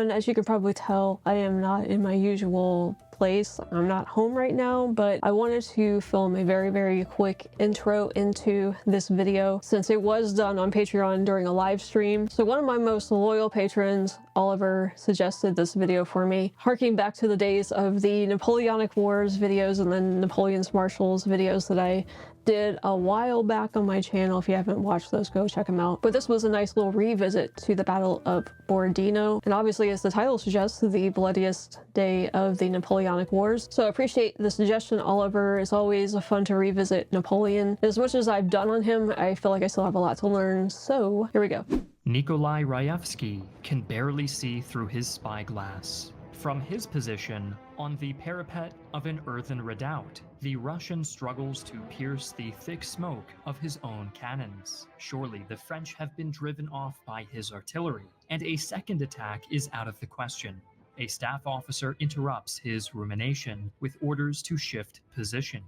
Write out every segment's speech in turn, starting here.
everyone. As you can probably tell, I am not in my usual place. I'm not home right now, but I wanted to film a very quick intro into this video since it was done on Patreon during a live stream. So one of my most loyal patrons, Oliver, suggested this video for me, harking back to the days of the Napoleonic Wars videos and then Napoleon's Marshals videos that I did a while back on my channel. If you haven't watched those, go check them out. But this was a nice little revisit to the Battle of Borodino, and obviously, as the title suggests, the bloodiest day of the Napoleonic Wars. So I appreciate the suggestion, Oliver. It's always fun to revisit Napoleon. As much as I've done on him, I feel like I still have a lot to learn, so here we go. Nikolai Raevsky can barely see through his spyglass. From his position on the parapet of an earthen redoubt, the Russian struggles to pierce the thick smoke of his own cannons. Surely the French have been driven off by his artillery, and a second attack is out of the question. A staff officer interrupts his rumination with orders to shift position.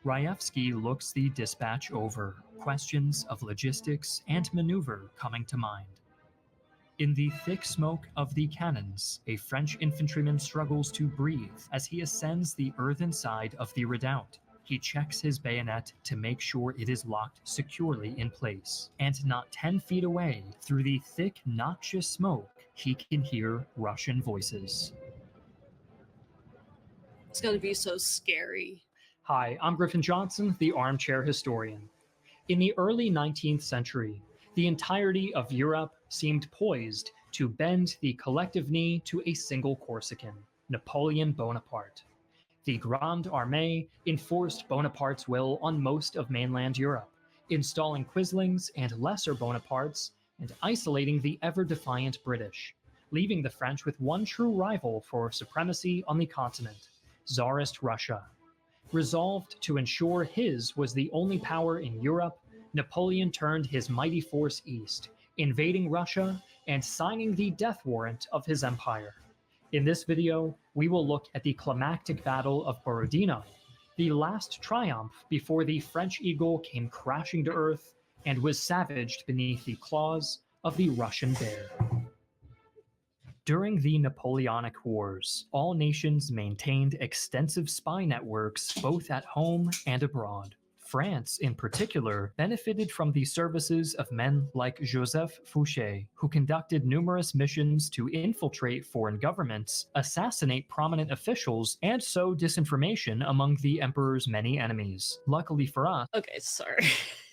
Raevsky looks the dispatch over, questions of logistics and maneuver coming to mind. In the thick smoke of the cannons, a French infantryman struggles to breathe as he ascends the earthen side of the redoubt. He checks his bayonet to make sure it is locked securely in place. And not 10 feet away, through the thick, noxious smoke, he can hear Russian voices. It's gonna be so scary. Hi, I'm Griffin Johnson, the armchair historian. In the early 19th century, the entirety of Europe seemed poised to bend the collective knee to a single Corsican, Napoleon Bonaparte. The Grande Armée enforced Bonaparte's will on most of mainland Europe, installing quislings and lesser Bonapartes and isolating the ever-defiant British, leaving the French with one true rival for supremacy on the continent, Tsarist Russia. Resolved to ensure his was the only power in Europe, Napoleon turned his mighty force east, invading Russia and signing the death warrant of his empire. In this video, we will look at the climactic Battle of Borodino, the last triumph before the French eagle came crashing to earth and was savaged beneath the claws of the Russian bear. During the Napoleonic Wars, all nations maintained extensive spy networks both at home and abroad. France, in particular, benefited from the services of men like Joseph Fouché, who conducted numerous missions to infiltrate foreign governments, assassinate prominent officials, and sow disinformation among the emperor's many enemies. Luckily for us,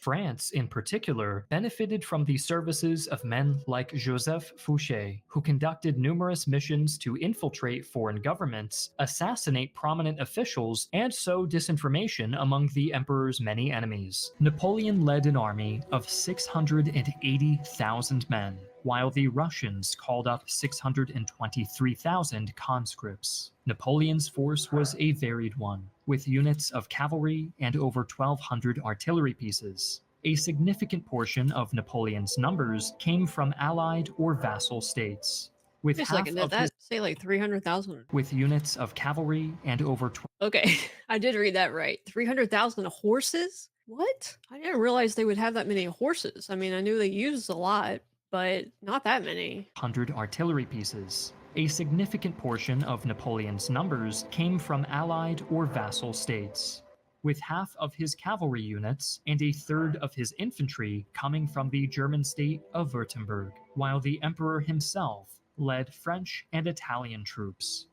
France, in particular, benefited from the services of men like Joseph Fouché, who conducted numerous missions to infiltrate foreign governments, assassinate prominent officials, and sow disinformation among the emperor's many enemies. Napoleon led an army of 680,000 men, while the Russians called up 623,000 conscripts. Napoleon's force was a varied one, with units of cavalry and over 1,200 artillery pieces. A significant portion of Napoleon's numbers came from allied or vassal states. With say like 300,000. With units of cavalry and over Okay, I did read that right. 300,000 horses? What? I didn't realize they would have that many horses. I mean, I knew they used a lot, but not that many. 100 artillery pieces. A significant portion of Napoleon's numbers came from allied or vassal states, with half of his cavalry units and a third of his infantry coming from the German state of Württemberg, while the emperor himself led French and Italian troops.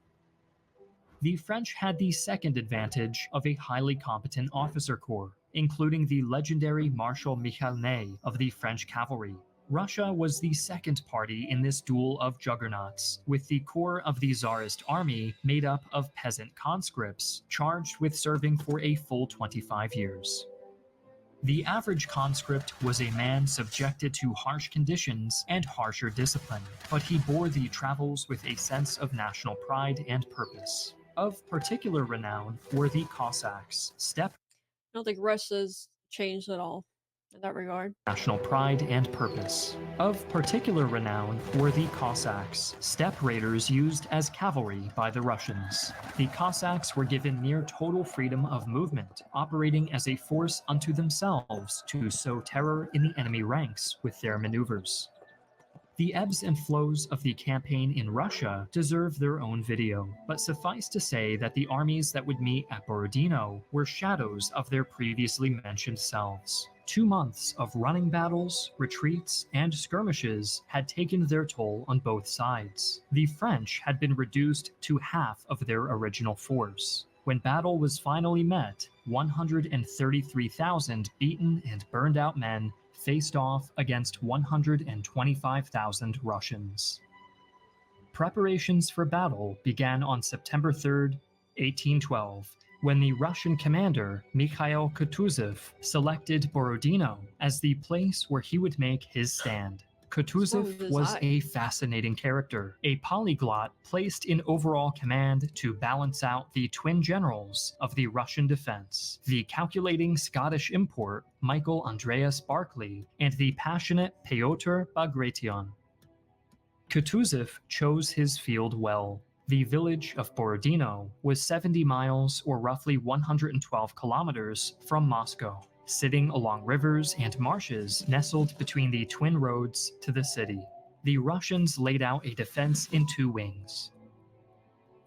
The French had the second advantage of a highly competent officer corps, including the legendary Marshal Michel Ney of the French cavalry. Russia was the second party in this duel of juggernauts, with the core of the Tsarist army made up of peasant conscripts charged with serving for a full 25 years. The average conscript was a man subjected to harsh conditions and harsher discipline, but he bore the travels with a sense of national pride and purpose. Of particular renown were the Cossacks, I don't think Russia's changed at all in that regard. National pride and purpose. Of particular renown were the Cossacks, steppe raiders used as cavalry by the Russians. The Cossacks were given near total freedom of movement, operating as a force unto themselves to sow terror in the enemy ranks with their maneuvers. The ebbs and flows of the campaign in Russia deserve their own video, but suffice to say that the armies that would meet at Borodino were shadows of their previously mentioned selves. 2 months of running battles, retreats, and skirmishes had taken their toll on both sides. The French had been reduced to half of their original force. When battle was finally met, 133,000 beaten and burned out men faced off against 125,000 Russians. Preparations for battle began on September 3, 1812, when the Russian commander Mikhail Kutuzov selected Borodino as the place where he would make his stand. Kutuzov was a fascinating character, a polyglot placed in overall command to balance out the twin generals of the Russian defense, the calculating Scottish import Michael Andreas Barclay and the passionate Pyotr Bagration. Kutuzov chose his field well. The village of Borodino was 70 miles or roughly 112 kilometers from Moscow, sitting along rivers and marshes nestled between the twin roads to the city. The Russians laid out a defense in 2 wings.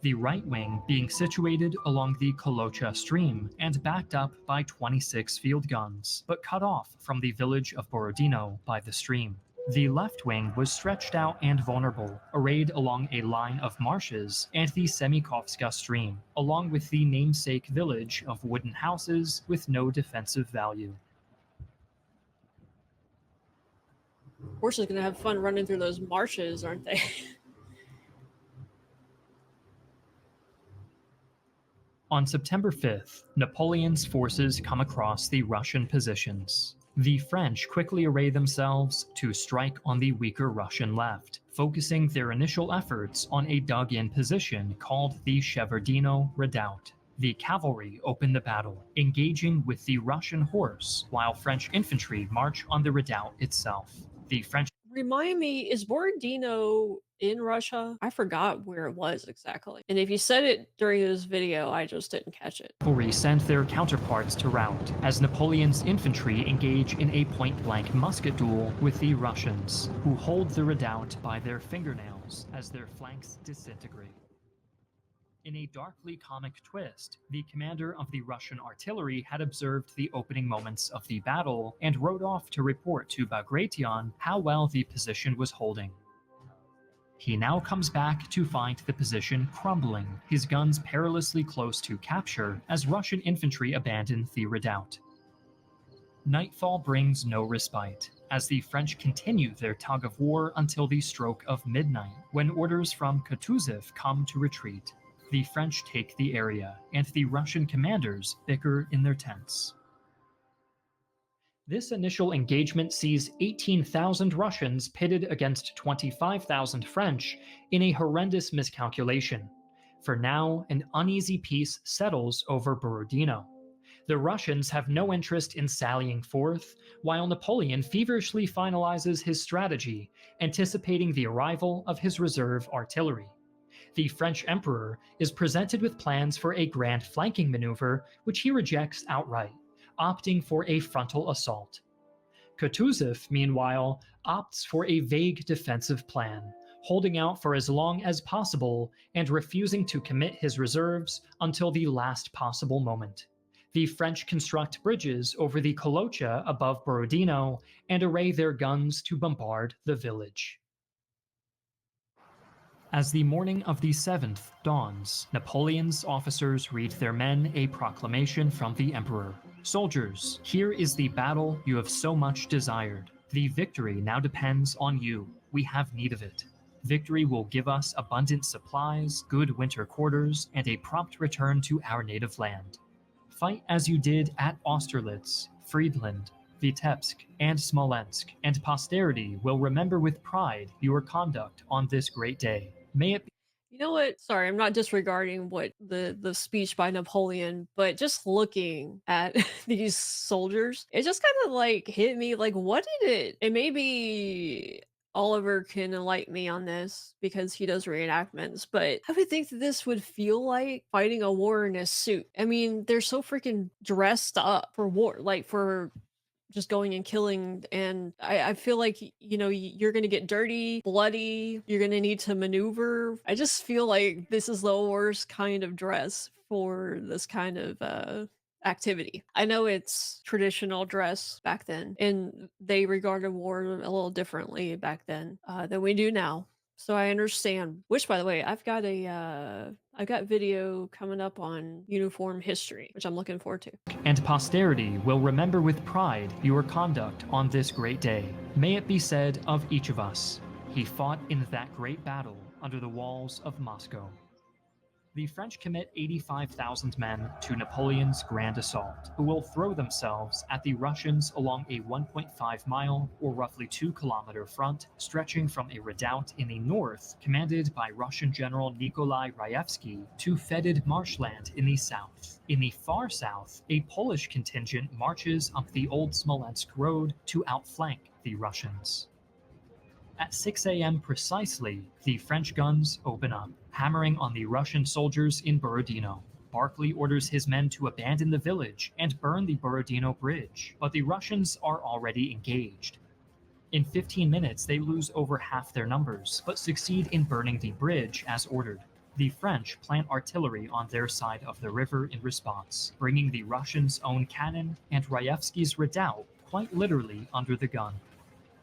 The right wing being situated along the Kolocha stream and backed up by 26 field guns, but cut off from the village of Borodino by the stream. The left wing was stretched out and vulnerable, arrayed along a line of marshes and the Semikhovska stream, along with the namesake village of wooden houses with no defensive value. Horses are gonna have fun running through those marshes, aren't they? On September 5th, Napoleon's forces come across the Russian positions. The French quickly array themselves to strike on the weaker Russian left, focusing their initial efforts on a dug-in position called the Shevardino Redoubt. The cavalry open the battle, engaging with the Russian horse, while French infantry march on the redoubt itself. The French Remind me, is Borodino in Russia? I forgot where it was exactly. And if you said it during this video, I just didn't catch it. cavalry sent their counterparts to rout, as Napoleon's infantry engage in a point-blank musket duel with the Russians, who hold the redoubt by their fingernails as their flanks disintegrate. In a darkly comic twist, the commander of the Russian artillery had observed the opening moments of the battle and rode off to report to Bagration how well the position was holding. He now comes back to find the position crumbling, his guns perilously close to capture as Russian infantry abandon the redoubt. Nightfall brings no respite, as the French continue their tug of war until the stroke of midnight, when orders from Kutuzov come to retreat. The French take the area, and the Russian commanders bicker in their tents. This initial engagement sees 18,000 Russians pitted against 25,000 French in a horrendous miscalculation. For now, an uneasy peace settles over Borodino. The Russians have no interest in sallying forth, while Napoleon feverishly finalizes his strategy, anticipating the arrival of his reserve artillery. The French emperor is presented with plans for a grand flanking maneuver, which he rejects outright, opting for a frontal assault. Kutuzov, meanwhile, opts for a vague defensive plan, holding out for as long as possible and refusing to commit his reserves until the last possible moment. The French construct bridges over the Kolocha above Borodino and array their guns to bombard the village. As the morning of the 7th dawns, Napoleon's officers read their men a proclamation from the emperor. Soldiers, here is the battle you have so much desired. The victory now depends on you. We have need of it. Victory will give us abundant supplies, good winter quarters, and a prompt return to our native land. Fight as you did at Austerlitz, Friedland, Vitebsk, and Smolensk, and posterity will remember with pride your conduct on this great day. May it be. You know what? Sorry, I'm not disregarding what the speech by Napoleon, but just looking at these soldiers, it just kind of like hit me like, what did it? And maybe Oliver can enlighten me on this because he does reenactments, but I would think that this would feel like fighting a war in a suit. I mean, they're so freaking dressed up for war, like for just going and killing. And I feel like, you know, you're going to get dirty, bloody, you're going to need to maneuver. I just feel like this is the worst kind of dress for this kind of activity. I know it's traditional dress back then, and they regarded war a little differently back then than we do now. So I understand. Which, by the way, I've got video coming up on uniform history, which I'm looking forward to. And posterity will remember with pride your conduct on this great day. May it be said of each of us, he fought in that great battle under the walls of Moscow. The French commit 85,000 men to Napoleon's grand assault, who will throw themselves at the Russians along a 1.5-mile or roughly 2-kilometer front stretching from a redoubt in the north commanded by Russian General Nikolai Raevsky to fetid marshland in the south. In the far south, a Polish contingent marches up the old Smolensk road to outflank the Russians. At 6 a.m. precisely, the French guns open up, hammering on the Russian soldiers in Borodino. Barclay orders his men to abandon the village and burn the Borodino bridge, but the Russians are already engaged. In 15 minutes, they lose over half their numbers, but succeed in burning the bridge as ordered. The French plant artillery on their side of the river in response, bringing the Russians' own cannon and Raevsky's redoubt quite literally under the gun.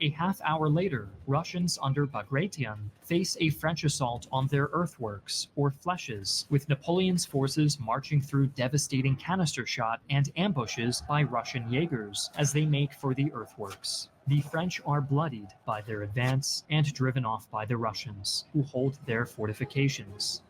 A half-hour later, Russians under Bagration face a French assault on their earthworks, or flèches, with Napoleon's forces marching through devastating canister shot and ambushes by Russian Jaegers as they make for the earthworks. The French are bloodied by their advance and driven off by the Russians, who hold their fortifications.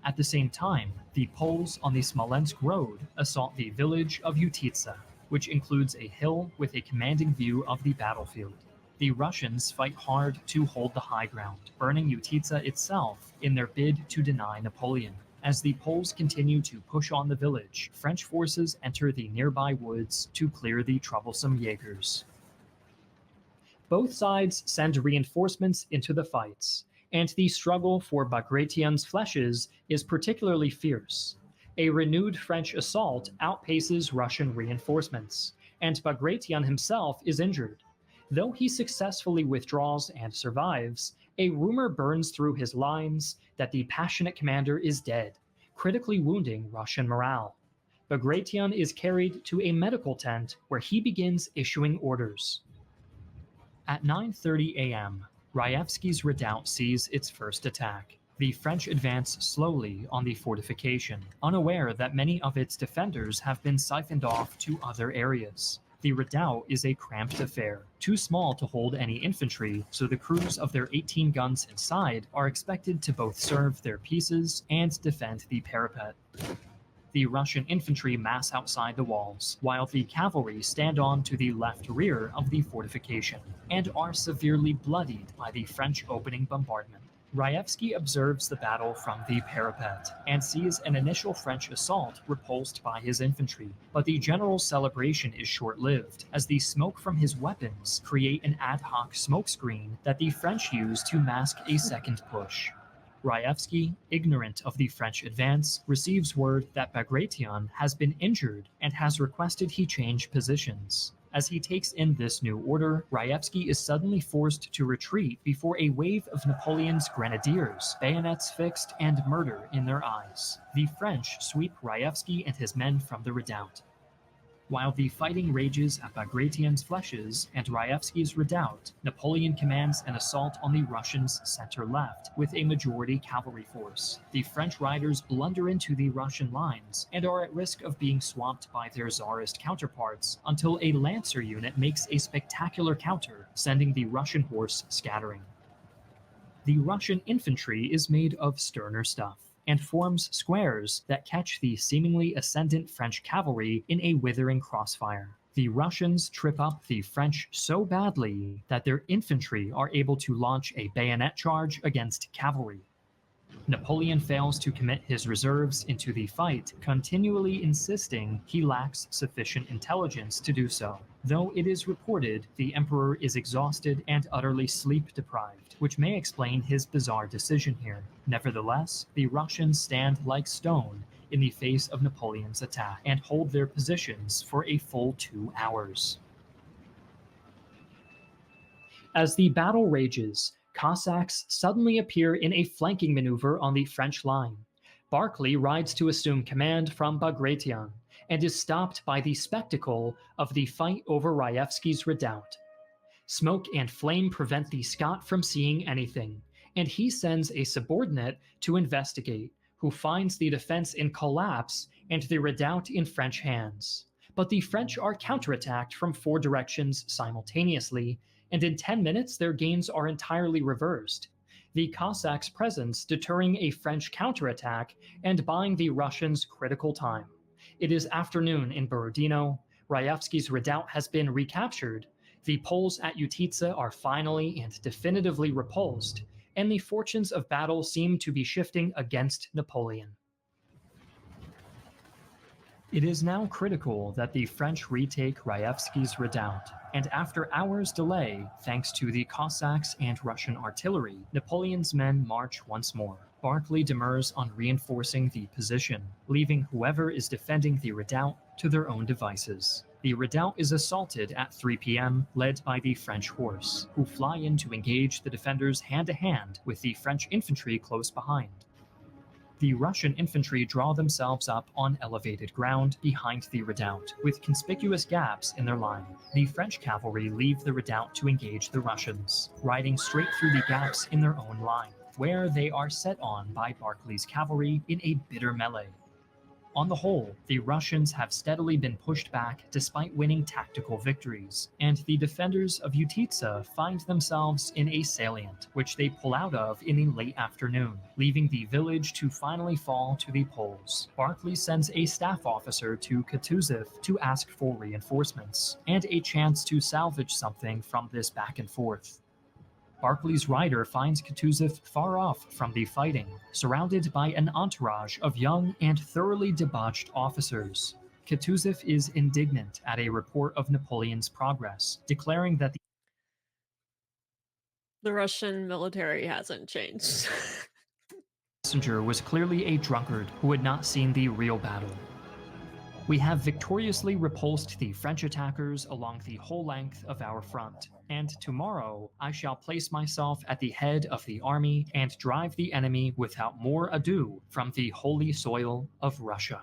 At the same time, the Poles on the Smolensk road assault the village of Utitsa, which includes a hill with a commanding view of the battlefield. The Russians fight hard to hold the high ground, burning Utitsa itself in their bid to deny Napoleon. As the Poles continue to push on the village, French forces enter the nearby woods to clear the troublesome Jaegers. Both sides send reinforcements into the fights, and the struggle for Bagration's flèches is particularly fierce. A renewed French assault outpaces Russian reinforcements, and Bagration himself is injured. Though he successfully withdraws and survives, a rumor burns through his lines that the passionate commander is dead, critically wounding Russian morale. Bagration is carried to a medical tent where he begins issuing orders. At 9:30 a.m., Raevsky's redoubt sees its first attack. The French advance slowly on the fortification, unaware that many of its defenders have been siphoned off to other areas. The redoubt is a cramped affair, too small to hold any infantry, so the crews of their 18 guns inside are expected to both serve their pieces and defend the parapet. The Russian infantry mass outside the walls, while the cavalry stand on to the left rear of the fortification, and are severely bloodied by the French opening bombardment. Raevsky observes the battle from the parapet and sees an initial French assault repulsed by his infantry, but the general's celebration is short-lived, as the smoke from his weapons create an ad hoc smokescreen that the French use to mask a second push. Raevsky, ignorant of the French advance, receives word that Bagration has been injured and has requested he change positions. As he takes in this new order, Raevsky is suddenly forced to retreat before a wave of Napoleon's grenadiers, bayonets fixed and murder in their eyes. The French sweep Raevsky and his men from the redoubt. While the fighting rages at Bagration's flèches and Raevsky's redoubt, Napoleon commands an assault on the Russians' center-left with a majority cavalry force. The French riders blunder into the Russian lines and are at risk of being swamped by their Tsarist counterparts until a lancer unit makes a spectacular counter, sending the Russian horse scattering. The Russian infantry is made of sterner stuff and forms squares that catch the seemingly ascendant French cavalry in a withering crossfire. The Russians trip up the French so badly that their infantry are able to launch a bayonet charge against cavalry. Napoleon fails to commit his reserves into the fight, continually insisting he lacks sufficient intelligence to do so. Though it is reported the emperor is exhausted and utterly sleep-deprived, which may explain his bizarre decision here. Nevertheless, the Russians stand like stone in the face of Napoleon's attack and hold their positions for a full 2 hours. As the battle rages, Cossacks suddenly appear in a flanking maneuver on the French line. Barclay rides to assume command from Bagration and is stopped by the spectacle of the fight over Raevski's redoubt. Smoke and flame prevent the Scot from seeing anything, and he sends a subordinate to investigate, who finds the defense in collapse and the redoubt in French hands. But the French are counterattacked from 4 directions simultaneously, and in 10 minutes their gains are entirely reversed, the Cossacks' presence deterring a French counterattack and buying the Russians critical time. It is afternoon in Borodino, Raevski's redoubt has been recaptured, the Poles at Utitsa are finally and definitively repulsed, and the fortunes of battle seem to be shifting against Napoleon. It is now critical that the French retake Raevski's redoubt, and after hours' delay, thanks to the Cossacks and Russian artillery, Napoleon's men march once more. Barclay demurs on reinforcing the position, leaving whoever is defending the redoubt to their own devices. The redoubt is assaulted at 3 p.m., led by the French horse, who fly in to engage the defenders hand-to-hand with the French infantry close behind. The Russian infantry draw themselves up on elevated ground behind the redoubt, with conspicuous gaps in their line. The French cavalry leave the redoubt to engage the Russians, riding straight through the gaps in their own line, where they are set on by Barclay's cavalry in a bitter melee. On the whole, the Russians have steadily been pushed back despite winning tactical victories, and the defenders of Utitsa find themselves in a salient, which they pull out of in the late afternoon, leaving the village to finally fall to the Poles. Barclay sends a staff officer to Kutuzov to ask for reinforcements, and a chance to salvage something from this back and forth. Barclay's rider finds Kutuzov far off from the fighting, surrounded by an entourage of young and thoroughly debauched officers. Kutuzov is indignant at a report of Napoleon's progress, declaring that The Russian military hasn't changed. the messenger was clearly a drunkard who had not seen the real battle. We have victoriously repulsed the French attackers along the whole length of our front, and tomorrow I shall place myself at the head of the army and drive the enemy without more ado from the holy soil of Russia.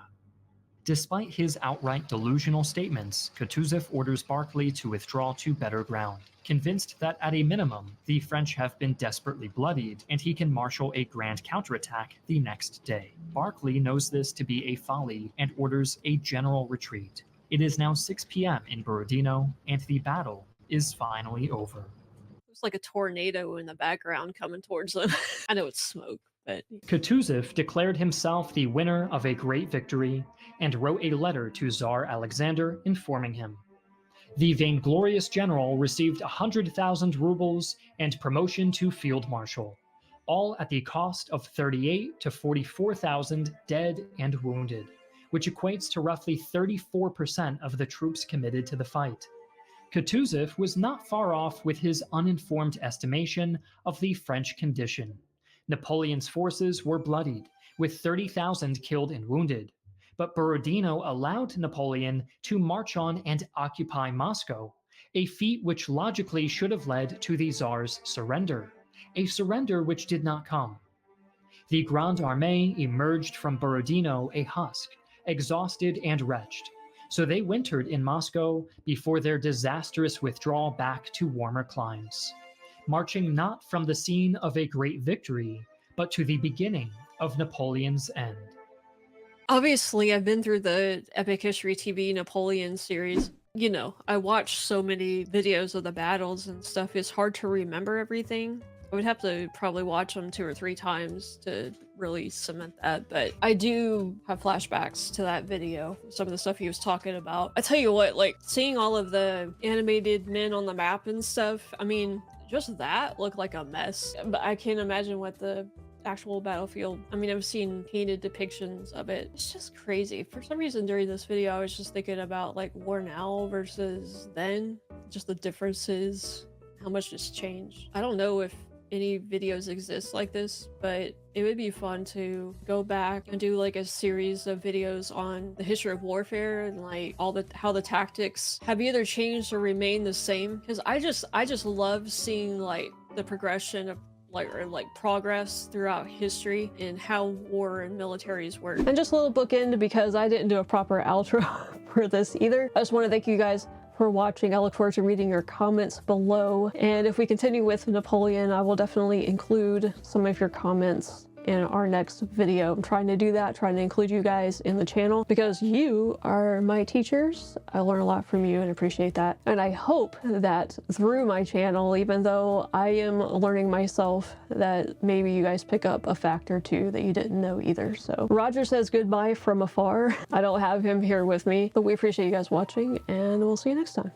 Despite his outright delusional statements, Kutuzov orders Barclay to withdraw to better ground, convinced that at a minimum, the French have been desperately bloodied and he can marshal a grand counterattack the next day. Barclay knows this to be a folly and orders a general retreat. It is now 6 p.m. in Borodino, and the battle is finally over. There's like a tornado in the background coming towards them. I know it's smoke, but... Kutuzov declared himself the winner of a great victory and wrote a letter to Tsar Alexander informing him. The vainglorious general received 100,000 rubles and promotion to field marshal, all at the cost of 38 to 44,000 dead and wounded, which equates to roughly 34% of the troops committed to the fight. Kutuzov was not far off with his uninformed estimation of the French condition. Napoleon's forces were bloodied, with 30,000 killed and wounded, but Borodino allowed Napoleon to march on and occupy Moscow, a feat which logically should have led to the Tsar's surrender, a surrender which did not come. The Grande Armée emerged from Borodino a husk, exhausted and wretched, so they wintered in Moscow before their disastrous withdrawal back to warmer climes, marching not from the scene of a great victory, but to the beginning of Napoleon's end. Obviously, I've been through the Epic History TV Napoleon series. You know, I watched so many videos of the battles and stuff, it's hard to remember everything. I would have to probably watch them 2 or 3 times to really cement that, but I do have flashbacks to that video, some of the stuff he was talking about. I tell you what, like, seeing all of the animated men on the map and stuff, I mean, just that looked like a mess. But I can't imagine what the actual battlefield. I mean, I've seen painted depictions of it. It's just crazy. For some reason during this video, I was just thinking about like war now versus then, just the differences, how much has changed. I don't know if any videos exist like this, but it would be fun to go back and do like a series of videos on the history of warfare and like how the tactics have either changed or remained the same. Because I just love seeing like the progression of like progress throughout history and how war and militaries work. And just a little bookend, because I didn't do a proper outro for this either. I just want to thank you guys for watching. I look forward to reading your comments below, and if we continue with Napoleon, I will definitely include some of your comments in our next video. I'm trying to do that, trying to include you guys in the channel because you are my teachers. I learn a lot from you and appreciate that. And I hope that through my channel, even though I am learning myself, that maybe you guys pick up a fact or two that you didn't know either. So Roger says goodbye from afar. I don't have him here with me, but we appreciate you guys watching, and we'll see you next time.